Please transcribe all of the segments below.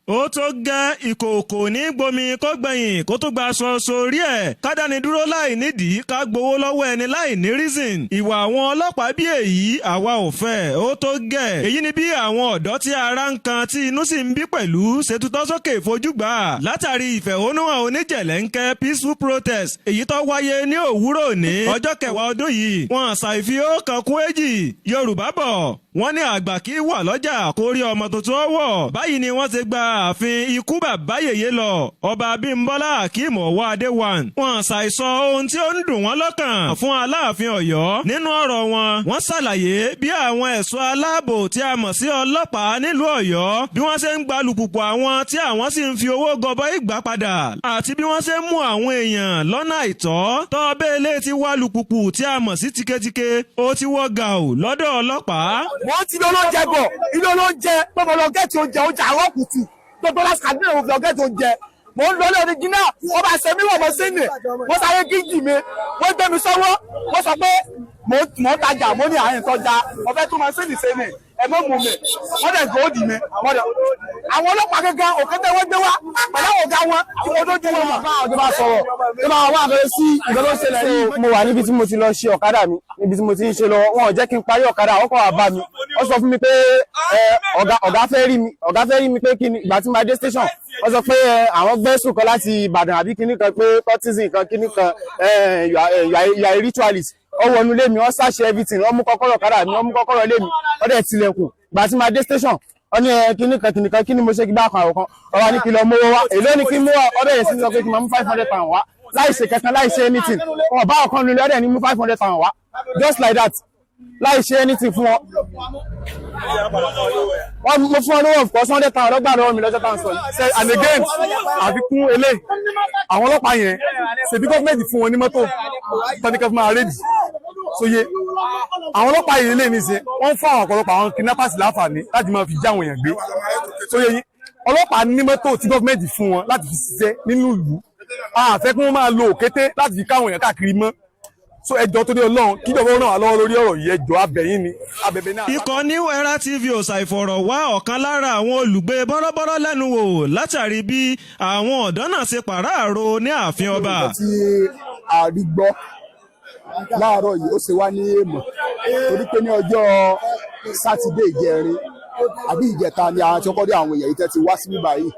ó tó gẹ́ ìkòkò ní gbomi kó gbẹ̀yìn kó tó gba aṣọ sórí ẹ̀ kádàní dúró láì nídìí ká gbowó lọ́wọ́ ẹni láì ní reason ìwà àwọn ọlọ́pàá bí èyí àwa ò fẹ́ ó tó gẹ́ èyí ni bí àwọn ọ̀dọ́ tí ara ń kan tí inú sì ń bí pẹ̀lú ṣètútọ́ sókè fojú gbà látàrí ìfẹ̀hónúhàn oníjẹ̀lẹ́ńkẹ́ peaceful protest èyí tó wáyé ní òwúrọ̀ òní ọjọ́ 10 ọdún yìí wọn ṣàìfi ó kan kún èjì Yorùbá bọ̀ wọ́n ní àgbà kí wà lọ́jà kó rí ọmọ tuntun ọwọ́ báyìí ni wọ́n ti gba ààfin ikú bàbá yèyé lọ ọba Abímbọ́lá Akeem Ọwọ́ Adéwàn wọ́n ṣàìsọ ohun tí ó ń dùn wọ́n lọ́kàn fún Aláàfin Ọ̀yọ́ nínú ọ̀rọ̀ wọn wọ́n ṣàlàyé bí àwọn ẹ̀ṣọ́ aláàbò tí a mọ̀ sí ọlọ́pàá nílùú Ọ̀yọ́ bí wọ́n ṣe ń gba lùkùkù àwọn tí àwọn sì ń fi owó gọbọi gbà padà àti bí wọ́n ṣe ń mú àwọn èèyàn lọ́nà àìtọ́ tọ́ bẹ́ẹ̀lẹ́ ti wá lùkùkù tí a mọ̀ sí tíketíke ó ti wọ́ gàù lọ́dọ̀ ọlọ́pàá. wọ́n ti lọ lóúnjẹ bọ̀ ilé olóúnjẹ gbọ́dọ̀ lọ gẹ́ẹ̀tì oúnjẹ àárọ̀ kùtù gbogbo láti kàdúrà òun lọ gẹ́ẹ̀tì oúnjẹ mò ń lọ lórí jìnnà wọ́n bá ṣe mí wọ̀ mọ́ sínú wọ́n sáré gíjì mi wọ́n gbé mi sọ́wọ́ wọ́n sọ pé mò ń tajà mo ní àárín tọ́jà wọ́n fẹ́ tún mọ́ sínú sẹ́mi ẹ̀ mọ́ mú mi wọ́n dẹ̀ gòódì mi àwọn ọlọ́pàá gángan òkété wọ́n gbé wá pẹ̀lú àwọn ọ̀gá wọn tí mo dójú wọn mọ̀. ọjọ́ bá sọ̀rọ̀ tó máa wá àbẹ̀rẹ̀ sí ìgbẹ́ tó ṣẹlẹ̀ yìí. mo wà níbi tí mo ti lọ ṣe ọ̀kadà mi níbi tí mo ti ń ṣe lọ wọn ò jẹ́ kí n parí ọ̀kadà àwọn kan wà bá mi wọ́n sọ fún mi pé ọ̀gá fẹ́ rí mi pé kí ni ìgbà tí mo dé station wọ́n sọ pé àwọn gbẹ́sùn kan láti Ìbàdàn àbí kíní kan pé tortism kan kíní kan you are a ritualist ọwọ́ inú ilé mi wọ́n ṣàṣẹ everything wọ́n mú kọ́kọ́rọ́ ọ̀kadà mi wọ́n mú kọ́kọ́rọ́ ilé mi wọ́n dẹ̀ tilẹ̀kùn ìgbà tí mo dé station wọ́n ní kíní kan kí ni mo ṣe kí bá kan àwòkan ọ̀rọ̀ ní kí lọ mówó wá èló ní kí mú wá ọ̀dọ̀ yẹn sí sọ pé kí n máa mú 500 pounds wá láì ṣe kankan láì ṣe anything wọn bá ọ̀kan nílé ọ̀dọ̀ ní mú 500 pounds wá just like that láì ṣe anything fún wọn. mo fún ọ lówó of course 100 pounds lọ́gbà lọ́wọ́ mi lọ́jọ́ tá à ń sọ yìí. and again àfikún eléyìí àwọn ọlọ́pàá yẹn ṣèbí gọ́ọ̀mẹ̀ntì fún wọn ní mọ́tò tọ́níkà fún máa rédì sóye àwọn ọlọ́pàá yìí lè ní ṣe wọ́n fún àwọn ọ̀pọ̀lọpọ̀ àwọn kidnappers láǹfààní láti máa fi já àwọn èèyàn gbé sóye yín ọlọ́pàá ní mọ́tò tí gọ́ọ̀mẹ̀ntì fún wọn láti fi ṣiṣẹ́ nínú ìlú àfẹ́ kí wọ́n máa lo òkété láti fi káwọn èèyàn káàkiri mọ́ so ẹjọ́ tó dé Ọlọ́run kíjọba ràn wá lọ́wọ́ lórí ọ̀rọ̀ yìí ẹjọ́ abẹ́yìn ni abẹ́bẹ́ náà. ikọ̀ New Era TV ò ṣàìfọ̀rọ̀ wá ọ̀kan lára àwọn olùgbé bọ́rọ́bọ́rọ́ lẹ́nu wò látàrí bí àwọn ọ̀dọ́ náà ṣe pàráàrò ní ààfin ọba. tí àrígbọ́ láàárọ̀ yìí ó ṣe wá ní èèmọ̀ torí pé ní ọjọ́ sátidé ìjẹrin àbí ìjẹta ni àwọn tí wọ́n kọ́ dé àwọn èèyàn yìí tẹ́ ti wá sí bíbá yìí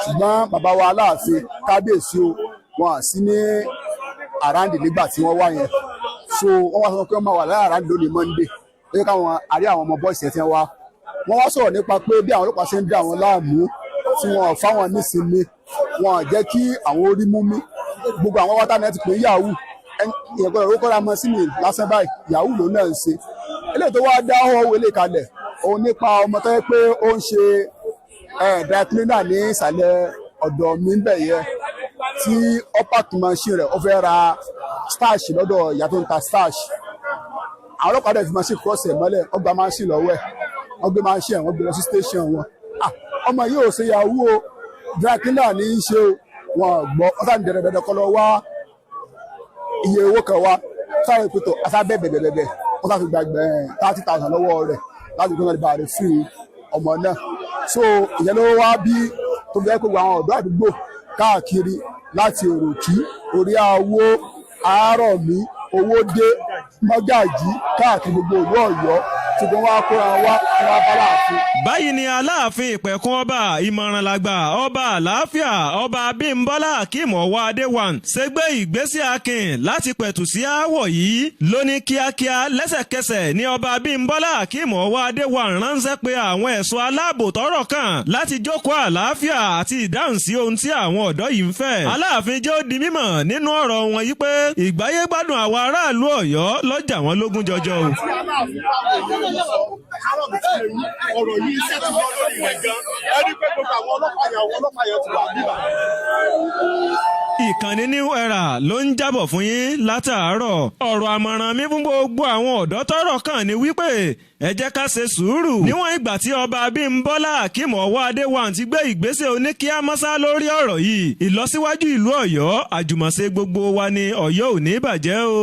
ṣùgbọ́n bàbá wa Aláàfin kábíyèsí o wọn à sí ní àràǹdì nígbà tí wọ́n wá yẹn so wọ́n wá sọ pé wọ́n máa wà láyà àràǹdì lónìí Monday lóye káwọn àrí àwọn ọmọ bọ́ọ̀sì ẹ̀ tí wọ́n wá sọ̀rọ̀ nípa pé bí àwọn ọlọ́pàá ṣe ń dá àwọn láàmú tí wọ́n fáwọn nísinmi wọn à jẹ́ kí àwọn orí mú mi gbogbo àwọn wátá náà ti pè é yahoo ìyẹn gbọ́dọ̀ orúkọ ra mọ́ sí mi lásán báyìí yahoo ló náà ń ṣe eléyìí tó wá dá ọwọ́ ilé kalẹ̀ òun nípa ọmọ tó yẹ pé ó ń ṣe dry cleaner ní ìsàlẹ̀ ọ̀dọ̀ mi ń bẹ̀ yẹ tí ọ́pàkì machine rẹ̀ ó fẹ́ ra starch lọ́dọ̀ ìyá tó ń ta starch àwọn ọlọ́pàá dẹ̀ fi machine cross ẹ̀ mọ́lẹ̀ wọ́n gba machine lọ́wọ́ ẹ̀ wọ́n gbé machine wọ́n gbé lọ sí station wọn ọmọ yìí ò ṣe yahoo o dry cleaner ní í ṣe o wọn gbọ́ wọ́n sáà ń dẹ̀rẹ̀dẹ̀rẹ̀ kọ́ lọ wá iye owó kan wá sáré pẹ̀tọ̀ asábẹ́bẹ̀bẹ̀bẹ̀ wọ́n sáà fi gba 30,000 lọ́wọ́ rẹ̀ láti gbé wọn lè bá rẹ̀ fún ọmọ náà so ìyẹn ló wá bí tó fi jẹ́ pé àwọn ọ̀dọ́ àdúgbò káàkiri láti Òròkì Orí Awó Àárọ̀mí Owódé Mọ́gàjí káàkiri gbogbo ìlú Ọ̀yọ́ tí wọ́n wá kó wọn wá bá láàfin. báyìí ni Aláàfin Ìpẹ̀kun ọba ìmọ̀ràn làgbà ọba àlàáfíà ọba Abímbọ́lá Akeem Ọwọ́ Adéwàn ṣe gbé ìgbésẹ̀ akin láti pẹ̀tù sí aáwọ̀ yìí lóní kíákíá lẹ́sẹ̀kẹsẹ̀ ni ọba Abímbọ́lá Akeem Ọwọ́ Adéwàn ránṣẹ́ pé àwọn ẹ̀ṣọ́ aláàbò tọ́rọ̀ kàn láti jókòó àlàáfíà àti ìdáhùn sí ohun tí àwọn ọ̀dọ́ yìí ń fẹ́. Aláàfin jẹ́ ó di mímọ̀ nínú ọ̀rọ̀ wọn yìí pé ìgbáyé gbádùn àwọn aráàlú Ọ̀yọ́ lọ́jà wọn lógún jọjọ o. ọ̀rọ̀ yìí iṣẹ́ ti lọ lórí rẹ̀ gan ẹni pé gbogbo àwọn ọlọ́pàá yẹn ti wà níbà. Ìkànnì New Era ló ń jábọ̀ fún yín látàárọ̀. Ọ̀rọ̀ àmọ̀ràn mi fún gbogbo àwọn ọ̀dọ́ tọ́rọ̀ kàn ní wípé ẹ jẹ́ ká ṣe sùúrù. Níwọ̀n ìgbà tí ọba Abímbọ́lá Akeem Ọwọ́ Adéwàn ti gbé ìgbésẹ̀ oníkíámọ́sá lórí ọ̀rọ̀ yìí, ìlọsíwájú ìlú Ọ̀yọ́ àjùmọ̀ṣe gbogbo wa ni Ọ̀yọ́ ò ní bàjẹ́ o.